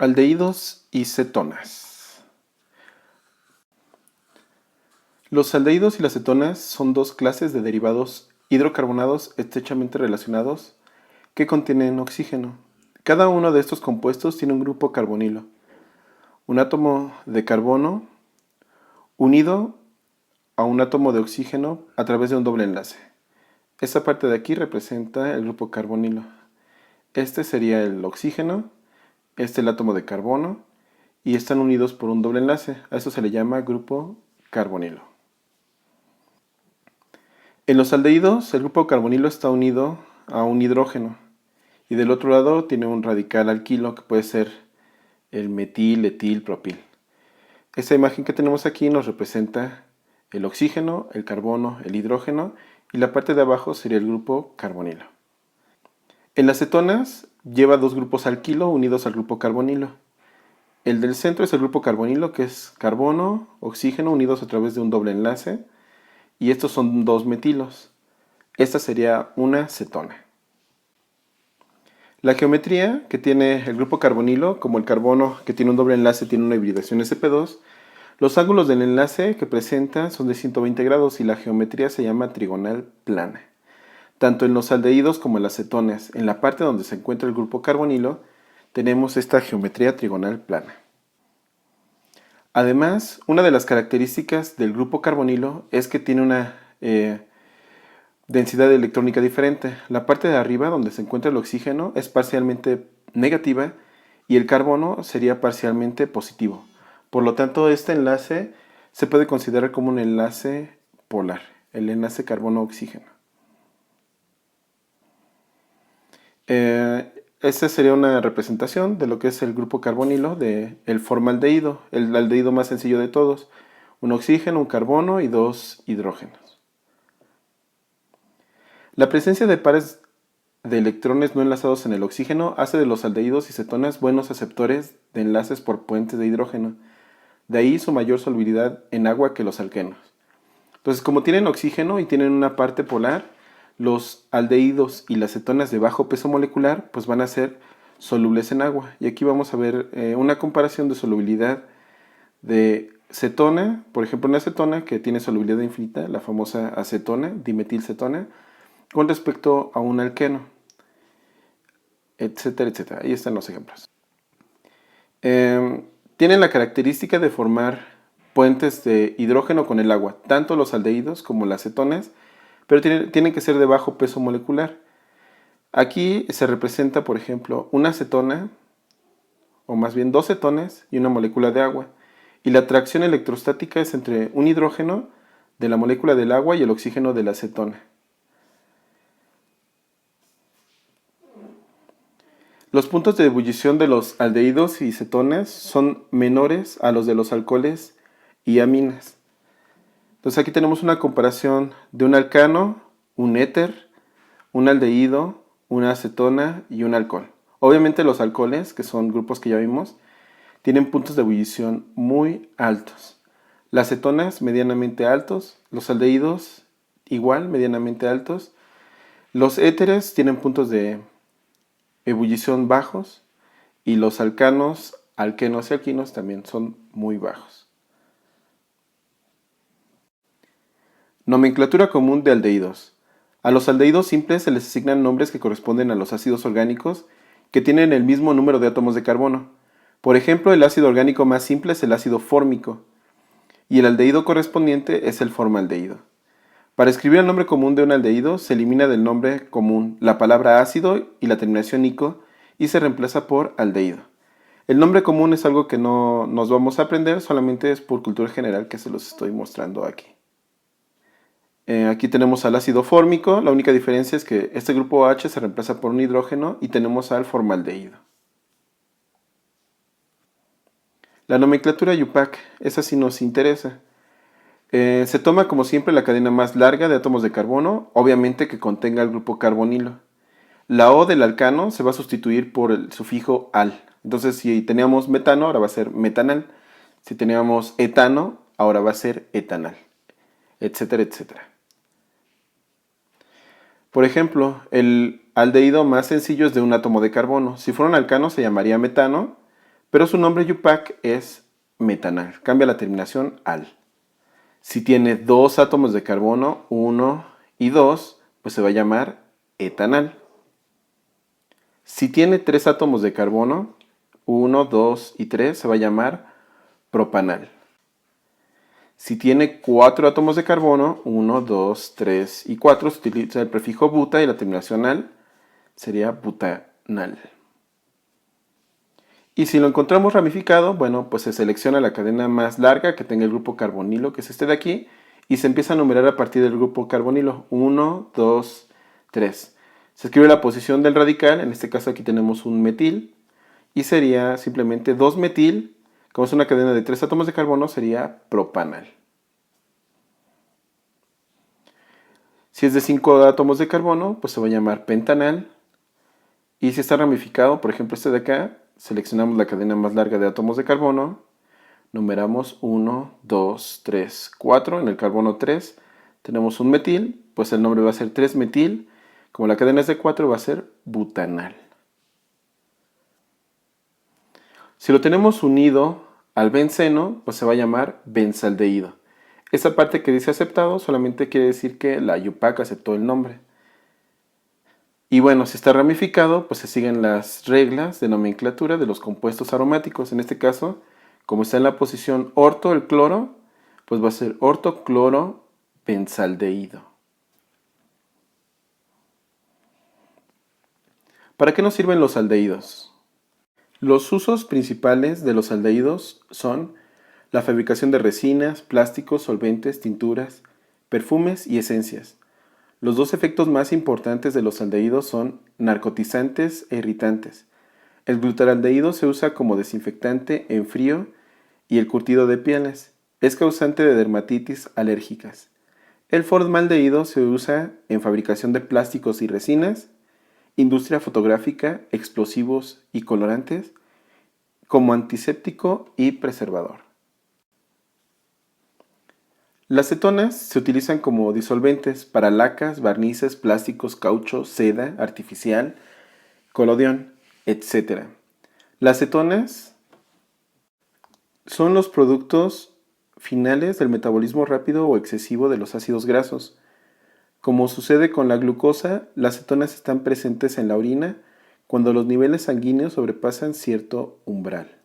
Aldehídos y cetonas. Los aldehídos y las cetonas son dos clases de derivados hidrocarbonados estrechamente relacionados que contienen oxígeno. Cada uno de estos compuestos tiene un grupo carbonilo, un átomo de carbono unido a un átomo de oxígeno a través de un doble enlace. Esta parte de aquí representa el grupo carbonilo. Este sería el oxígeno, este el átomo de carbono, y están unidos por un doble enlace. A eso se le llama grupo carbonilo. En los aldehídos, el grupo carbonilo está unido a un hidrógeno y del otro lado tiene un radical alquilo que puede ser el metil, etil, propil. Esta imagen que tenemos aquí nos representa el oxígeno, el carbono, el hidrógeno y la parte de abajo sería el grupo carbonilo. En las cetonas lleva dos grupos alquilo unidos al grupo carbonilo. El del centro es el grupo carbonilo, que es carbono, oxígeno unidos a través de un doble enlace, y estos son dos metilos. Esta sería una cetona. La geometría que tiene el grupo carbonilo, como el carbono que tiene un doble enlace tiene una hibridación sp2, los ángulos del enlace que presenta son de 120 grados y la geometría se llama trigonal plana. Tanto en los aldehídos como en las cetonas, en la parte donde se encuentra el grupo carbonilo, tenemos esta geometría trigonal plana. Además, una de las características del grupo carbonilo es que tiene una densidad electrónica diferente. La parte de arriba, donde se encuentra el oxígeno, es parcialmente negativa y el carbono sería parcialmente positivo. Por lo tanto, este enlace se puede considerar como un enlace polar, el enlace carbono-oxígeno. Esta sería una representación de lo que es el grupo carbonilo del formaldehído, el aldehído más sencillo de todos. Un oxígeno, un carbono y dos hidrógenos. La presencia de pares de electrones no enlazados en el oxígeno hace de los aldehídos y cetonas buenos aceptores de enlaces por puentes de hidrógeno. De ahí su mayor solubilidad en agua que los alquenos. Entonces, como tienen oxígeno y tienen una parte polar, los aldehídos y las cetonas de bajo peso molecular pues van a ser solubles en agua. Y aquí vamos a ver una comparación de solubilidad de cetona, por ejemplo una cetona que tiene solubilidad infinita, la famosa acetona, dimetilcetona, con respecto a un alqueno, etcétera, etcétera. Ahí están los ejemplos. Tienen la característica de formar puentes de hidrógeno con el agua, tanto los aldehídos como las cetonas, pero tienen que ser de bajo peso molecular. Aquí se representa, por ejemplo, una cetona, o más bien dos cetonas y una molécula de agua. Y la atracción electrostática es entre un hidrógeno de la molécula del agua y el oxígeno de la cetona. Los puntos de ebullición de los aldehídos y cetonas son menores a los de los alcoholes y aminas. Entonces aquí tenemos una comparación de un alcano, un éter, un aldehído, una acetona y un alcohol. Obviamente los alcoholes, que son grupos que ya vimos, tienen puntos de ebullición muy altos. Las cetonas medianamente altos, los aldehídos igual medianamente altos. Los éteres tienen puntos de ebullición bajos y los alcanos, alquenos y alquinos también son muy bajos. Nomenclatura común de aldehídos. A los aldehídos simples se les asignan nombres que corresponden a los ácidos orgánicos que tienen el mismo número de átomos de carbono. Por ejemplo, el ácido orgánico más simple es el ácido fórmico y el aldehído correspondiente es el formaldehído. Para escribir el nombre común de un aldehído se elimina del nombre común la palabra ácido y la terminación ico y se reemplaza por aldehído. El nombre común es algo que no nos vamos a aprender, solamente es por cultura general que se los estoy mostrando aquí. Aquí tenemos al ácido fórmico, la única diferencia es que este grupo H se reemplaza por un hidrógeno y tenemos al formaldehído. La nomenclatura IUPAC, esa sí nos interesa. Se toma como siempre la cadena más larga de átomos de carbono, obviamente que contenga el grupo carbonilo. La O del alcano se va a sustituir por el sufijo al. Entonces si teníamos metano, ahora va a ser metanal. Si teníamos etano, ahora va a ser etanal, etcétera, etcétera. Por ejemplo, el aldehído más sencillo es de un átomo de carbono. Si fuera un alcano se llamaría metano, pero su nombre Yupac es metanal, cambia la terminación al. Si tiene dos átomos de carbono, 1 y 2, pues se va a llamar etanal. Si tiene tres átomos de carbono, 1, 2 y 3, se va a llamar propanal. Si tiene cuatro átomos de carbono, 1, 2, 3 y 4, se utiliza el prefijo buta y la terminación al sería butanal. Y si lo encontramos ramificado, bueno, pues se selecciona la cadena más larga que tenga el grupo carbonilo, que es este de aquí, y se empieza a numerar a partir del grupo carbonilo. 1, 2, 3. Se escribe la posición del radical, en este caso aquí tenemos un metil, y sería simplemente 2-metil, como es una cadena de 3 átomos de carbono, sería propanal. Si es de 5 átomos de carbono, pues se va a llamar pentanal. Y si está ramificado, por ejemplo este de acá, seleccionamos la cadena más larga de átomos de carbono, numeramos 1, 2, 3, 4, en el carbono 3 tenemos un metil, pues el nombre va a ser 3-metil, como la cadena es de 4 va a ser butanal. Si lo tenemos unido al benceno, pues se va a llamar benzaldehído. Esa parte que dice aceptado solamente quiere decir que la Yupac aceptó el nombre. Y bueno, si está ramificado, pues se siguen las reglas de nomenclatura de los compuestos aromáticos. En este caso, como está en la posición orto el cloro, pues va a ser ortoclorobenzaldehído. ¿Para qué nos sirven los aldehídos? Los usos principales de los aldehídos son la fabricación de resinas, plásticos, solventes, tinturas, perfumes y esencias. Los dos efectos más importantes de los aldehídos son narcotizantes e irritantes. El glutaraldehído se usa como desinfectante en frío y el curtido de pieles. Es causante de dermatitis alérgicas. El formaldehído se usa en fabricación de plásticos y resinas, industria fotográfica, explosivos y colorantes, como antiséptico y preservador. Las cetonas se utilizan como disolventes para lacas, barnices, plásticos, caucho, seda artificial, colodión, etc. Las cetonas son los productos finales del metabolismo rápido o excesivo de los ácidos grasos. Como sucede con la glucosa, las cetonas están presentes en la orina cuando los niveles sanguíneos sobrepasan cierto umbral.